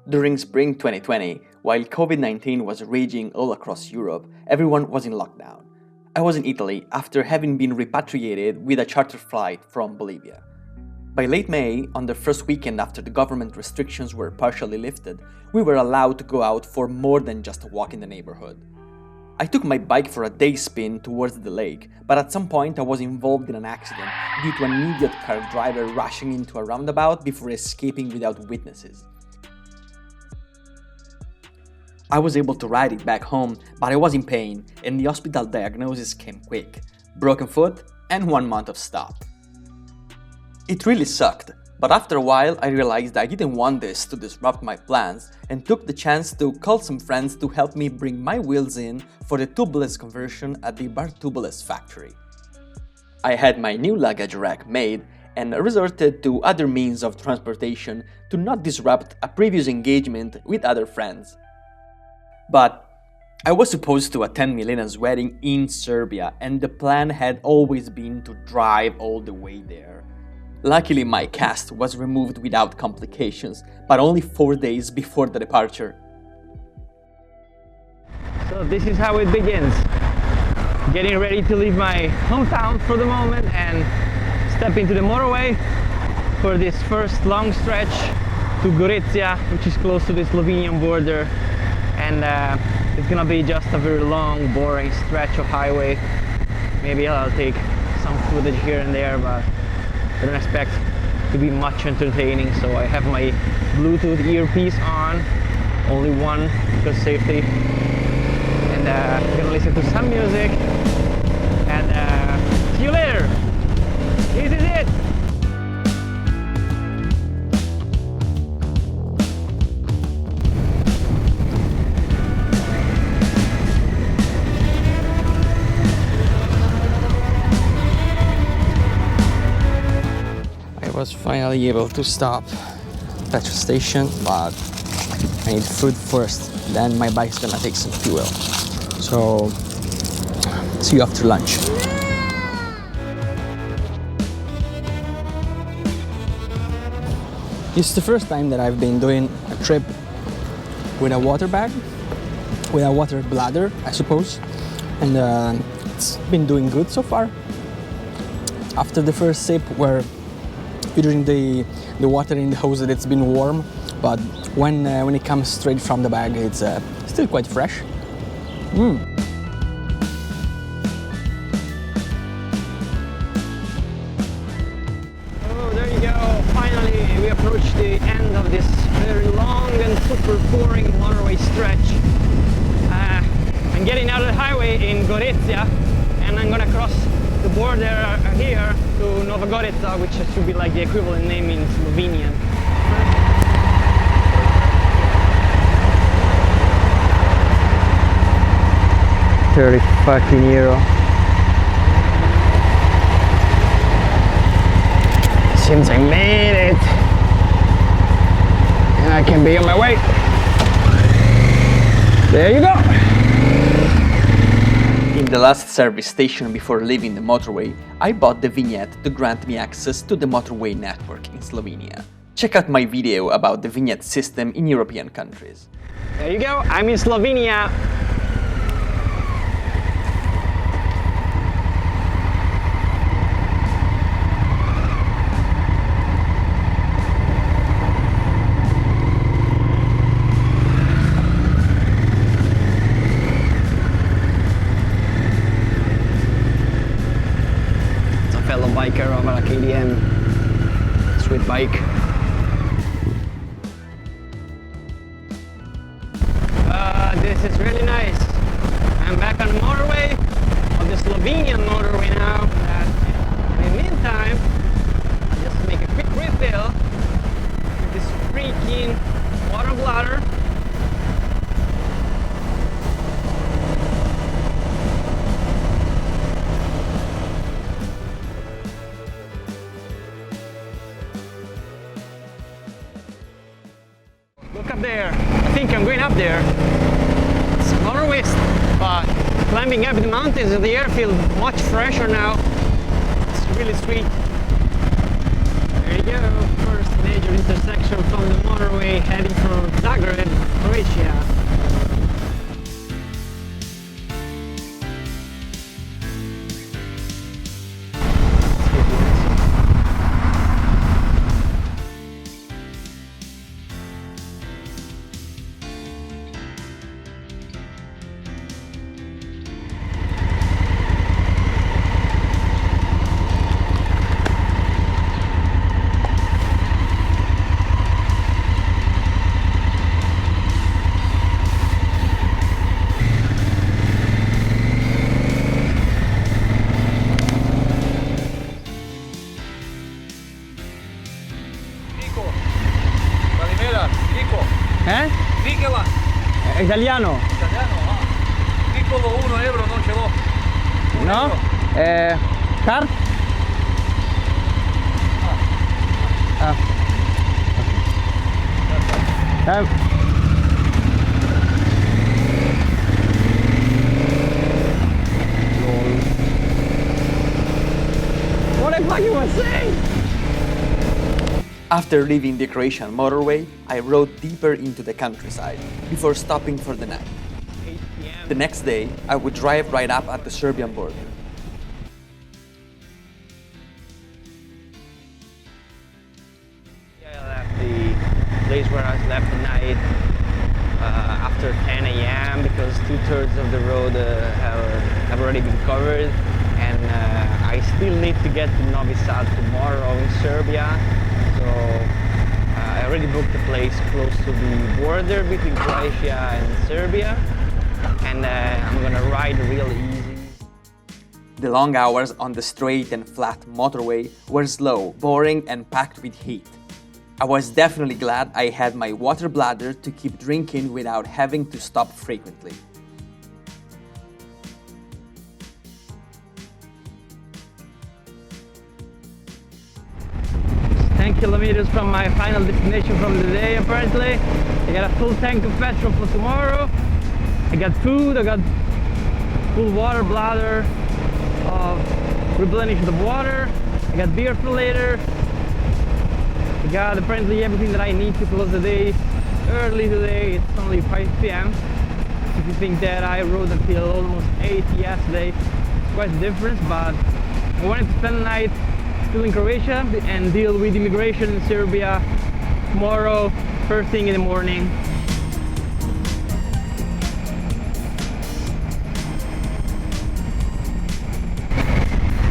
During spring 2020, while COVID-19 was raging all across Europe, everyone was in lockdown. I was in Italy after having been repatriated with a charter flight from Bolivia. By late May, on the first weekend after the government restrictions were partially lifted, we were allowed to go out for more than just a walk in the neighborhood. I took my bike for a day spin towards the lake, but at some point I was involved in an accident due to an idiot car driver rushing into a roundabout before escaping without witnesses. I was able to ride it back home, but I was in pain and the hospital diagnosis came quick: broken foot and 1 month of stop. It really sucked, but after a while I realized I didn't want this to disrupt my plans and took the chance to call some friends to help me bring my wheels in for the tubeless conversion at the bar tubeless factory. I had my new luggage rack made and resorted to other means of transportation to not disrupt a previous engagement with other friends. But I was supposed to attend Milena's wedding in Serbia and the plan had always been to drive all the way there. Luckily, my cast was removed without complications, but only 4 days before the departure. So this is how it begins. Getting ready to leave my hometown for the moment and step into the motorway for this first long stretch to Gorizia, which is close to the Slovenian border. And it's gonna be just a very long, boring stretch of highway. Maybe I'll take some footage here and there, but I don't expect to be much entertaining. So I have my Bluetooth earpiece on, only one because safety, and I'm gonna listen to some music. And see you later. This is it. I was finally able to stop at petrol station, but I need food first, then my bike's gonna take some fuel. So, see you after lunch. It's the first time that I've been doing a trip with a water bag, with a water bladder, I suppose, and it's been doing good so far. After the first sip, where filtering the water in the hose, that it's been warm, but when it comes straight from the bag, it's still quite fresh. Oh, there you go. Finally, we approach the end of this very long and super boring motorway stretch. I'm getting out of the highway in Gorizia, and I'm gonna cross the border here to Nova Gorica, which should be like the equivalent name in Slovenian. 30 fucking euro. Since I made it, and I can be on my way. There you go. In the last service station before leaving the motorway, I bought the vignette to grant me access to the motorway network in Slovenia. Check out my video about the vignette system in European countries. There you go, I'm in Slovenia. Fellow biker of a KTM, sweet bike. This is really nice. I'm back on the motorway, on the Slovenian motorway now. And in the meantime, I'll just make a quick refill with this freaking water bladder. Look up there. I think I'm going up there. It's motorway, but climbing up the mountains and the air feels much fresher now. It's really sweet. There you go. Pico. Eh? Nicola. Italiano? Italiano, ah. Piccolo 1 euro non ce l'ho. No? Card? Ah. What the fuck you were saying? After leaving the Croatian motorway, I rode deeper into the countryside before stopping for the night. 8 p.m. The next day, I would drive right up at the Serbian border. I left the place where I slept the night after 10 a.m. because 2/3 of the road have already been covered, and I still need to get to Novi Sad tomorrow in Serbia. So I already booked a place close to the border between Croatia and Serbia, and I'm gonna ride real easy. The long hours on the straight and flat motorway were slow, boring, and packed with heat. I was definitely glad I had my water bladder to keep drinking without having to stop frequently. It's 10 kilometers from my final destination from the day, apparently. I got a full tank of petrol for tomorrow. I got food, I got full water bladder of replenish the water. I got beer for later. I got apparently everything that I need to close the day early today. It's only 5 p.m. If you think that I rode until almost 8 yesterday, it's quite a difference, but I wanted to spend the night still in Croatia and deal with immigration in Serbia tomorrow, first thing in the morning.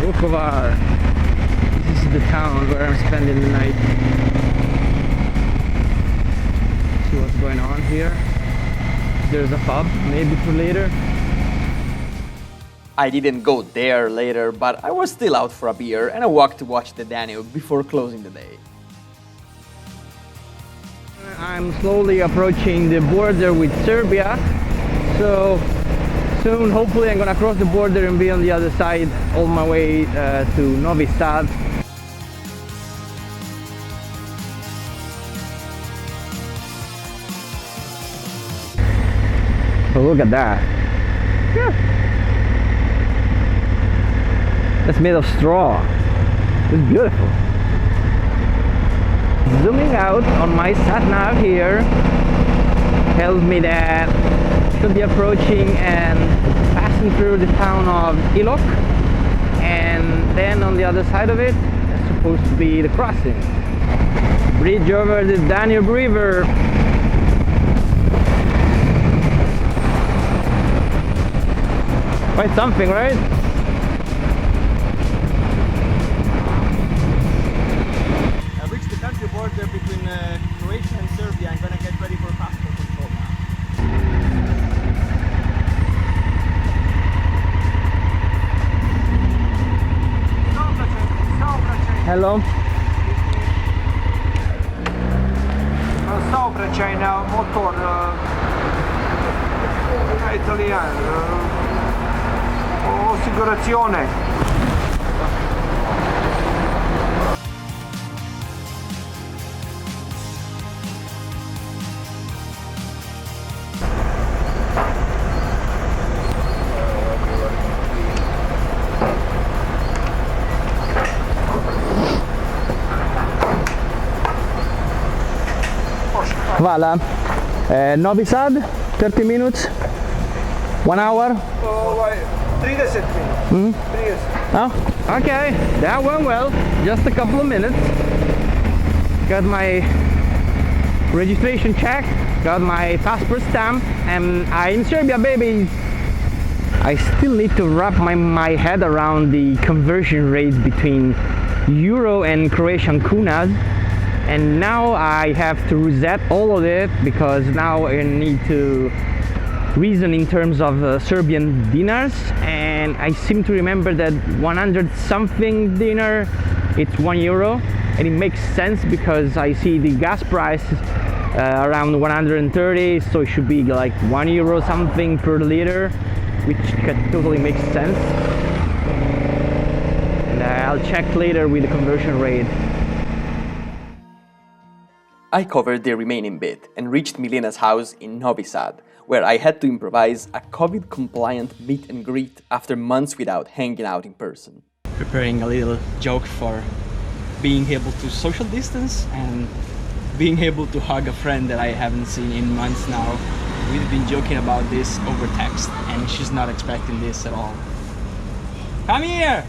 Vukovar. This is the town where I'm spending the night. See what's going on here. There's a pub, maybe for later. I didn't go there later, but I was still out for a beer and a walk to watch the Danube before closing the day. I'm slowly approaching the border with Serbia, so soon hopefully I'm gonna cross the border and be on the other side all my way to Novi Sad. Oh, look at that. Yeah. That's made of straw. It's beautiful. Zooming out on my sat-nav here tells me that should be approaching and passing through the town of Ilok, and then on the other side of it is supposed to be the crossing. Bridge over the Danube River. Quite something, right? I've reached the country border between Croatia and Serbia. I'm gonna get ready for passport control now. Hello. Saobraćajna motor na italijan, osigurazione. Hvala. Novi Sad, 30 minutes, 1 hour. 30 minuta. 30. Oh, okay, that went well. Just a couple of minutes. Got my registration check, got my passport stamp, and I'm in Serbia, baby. I still need to wrap my head around the conversion rates between euro and Croatian kunas. And now I have to reset all of it because now I need to reason in terms of Serbian dinars, and I seem to remember that 100 something dinar it's €1, and it makes sense because I see the gas prices around 130, so it should be like €1 something per liter, which totally makes sense. And I'll check later with the conversion rate. I covered the remaining bit and reached Milena's house in Novi Sad, where I had to improvise a COVID-compliant meet and greet after months without hanging out in person. Preparing a little joke for being able to social distance and being able to hug a friend that I haven't seen in months now. We've been joking about this over text, and she's not expecting this at all. Come here!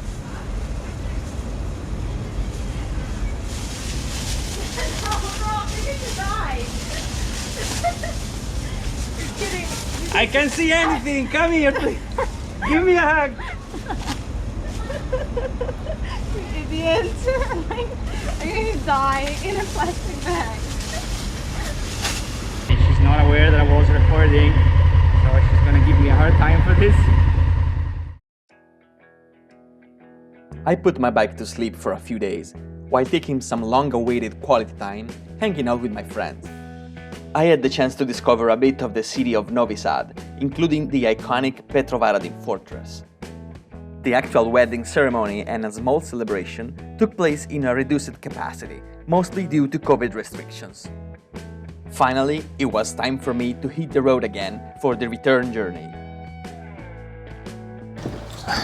I can't see anything! Come here, please! Give me a hug! You idiot! I'm going to die in a plastic bag. She's not aware that I was recording, so she's gonna give me a hard time for this. I put my bike to sleep for a few days, while taking some long-awaited quality time hanging out with my friends. I had the chance to discover a bit of the city of Novi Sad, including the iconic Petrovaradin fortress. The actual wedding ceremony and a small celebration took place in a reduced capacity, mostly due to COVID restrictions. Finally, it was time for me to hit the road again for the return journey.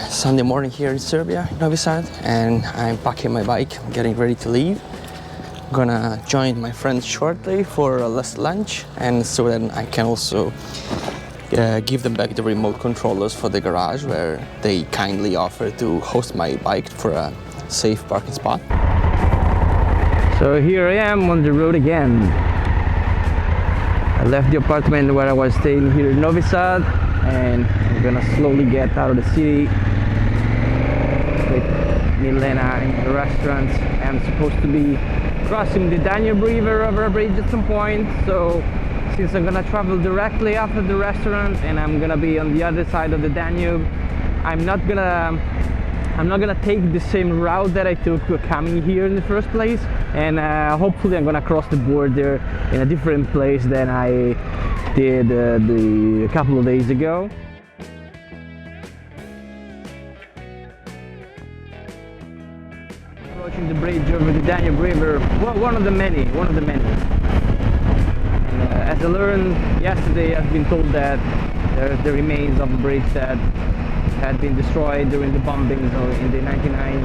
Sunday morning here in Serbia, Novi Sad, and I'm packing my bike, getting ready to leave. Gonna join my friends shortly for a last lunch, and so then I can also give them back the remote controllers for the garage, where they kindly offer to host my bike for a safe parking spot. So here I am on the road again. I left the apartment where I was staying here in Novi Sad, and I'm gonna slowly get out of the city with Milena in the restaurant. I'm supposed to be crossing the Danube River over a bridge at some point, so since I'm gonna travel directly after the restaurant and I'm gonna be on the other side of the Danube, I'm not gonna take the same route that I took coming here in the first place, and hopefully I'm gonna cross the border in a different place than I did a couple of days ago. Approaching the bridge over the Danube River, well, one of the many. As I learned yesterday, I've been told that there's the remains of a bridge that had been destroyed during the bombings, or in the 99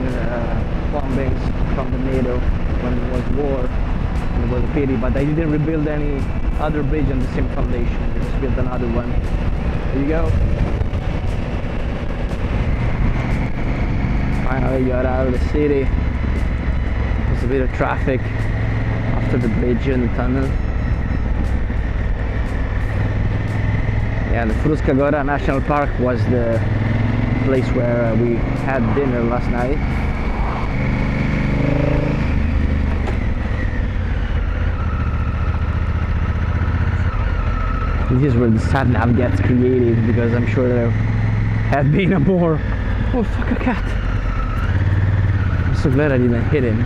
bombings from the NATO when it was war. It was a pity, but they didn't rebuild any other bridge on the same foundation. They just built another one. There you go. Finally got out of the city. There's a bit of traffic after the bridge and the tunnel. Yeah, the Fruška Gora National Park was the place where we had dinner last night. This is where the sat nav gets creative, because I'm sure there have been a more... Oh, fuck, a cat! I'm so glad I didn't hit him.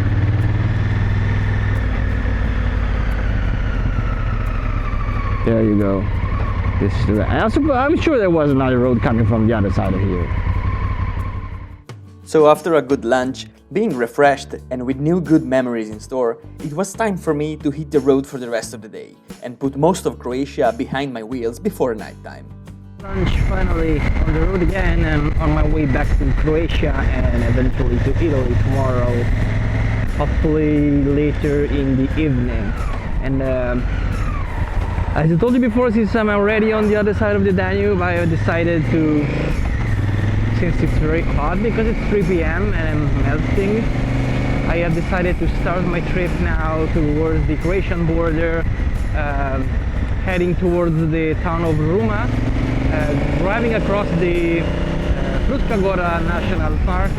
There you go. This is the... I'm sure there was another road coming from the other side of here. So after a good lunch, being refreshed and with new good memories in store, it was time for me to hit the road for the rest of the day and put most of Croatia behind my wheels before nighttime. Lunch, finally on the road again, and on my way back to Croatia and eventually to Italy tomorrow, hopefully later in the evening. And as I told you before, since I'm already on the other side of the Danube, I have decided to, since it's very hot because it's 3 p.m. and I'm melting, I have decided to start my trip now towards the Croatian border, heading towards the town of Ruma, driving across the Fruška Gora National Park.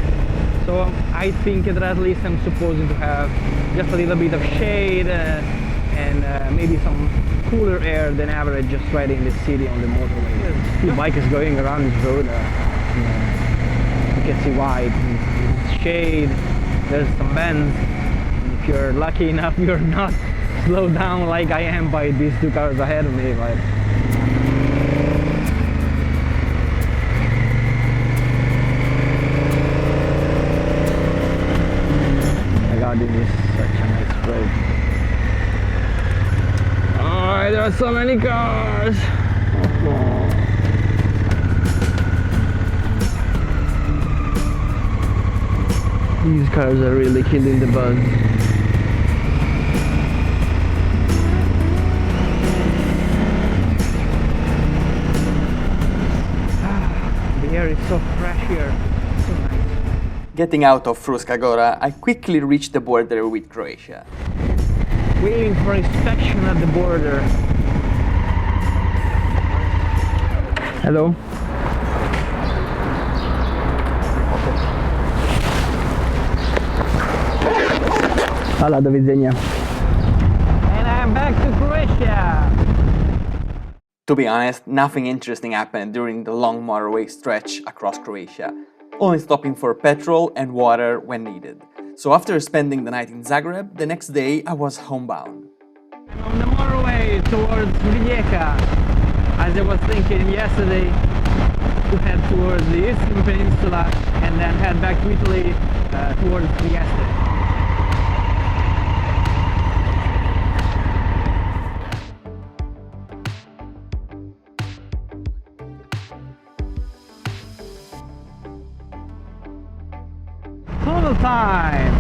So I think that at least I'm supposed to have just a little bit of shade and maybe some cooler air than average, just riding the city on the motorway. There's a few bikers going around this road. You can see why. It's shade, there's some bends. If you're lucky enough, you're not slow down like I am by these two cars ahead of me, but my god, this is such a nice road. Oh, there are so many cars. These cars are really killing the buzz. The air is so fresh here. So nice. Getting out of Fruška Gora, I quickly reached the border with Croatia. Waiting for inspection at the border. Hello. Hvala, do widzenia. And I'm back to Croatia. To be honest, nothing interesting happened during the long motorway stretch across Croatia, only stopping for petrol and water when needed. So after spending the night in Zagreb, the next day I was homebound. I'm on the motorway towards Rijeka, as I was thinking yesterday to head towards the Eastern Peninsula and then head back to Italy towards Trieste. Tunnel time!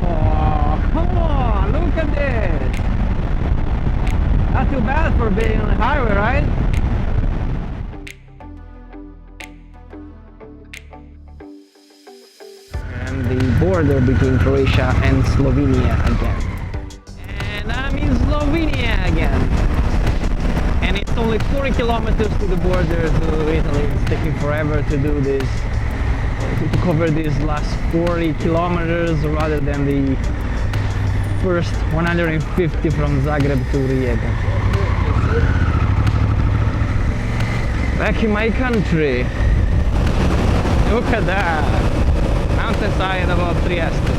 Oh, come on, look at this! Not too bad for being on the highway, right? And the border between Croatia and Slovenia again. And I'm in Slovenia again. And it's only 40 kilometers to the border to Italy. It's taking forever to do this, to cover these last 40 kilometers rather than the first 150 from Zagreb to Rijeka. Back in my country. Look at that! Mountainside above Trieste.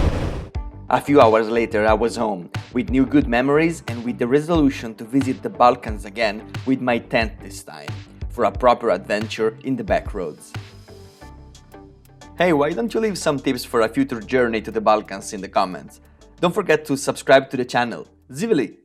A few hours later I was home, with new good memories and with the resolution to visit the Balkans again with my tent this time, for a proper adventure in the back roads. Hey, why don't you leave some tips for a future journey to the Balkans in the comments? Don't forget to subscribe to the channel. Živjeli!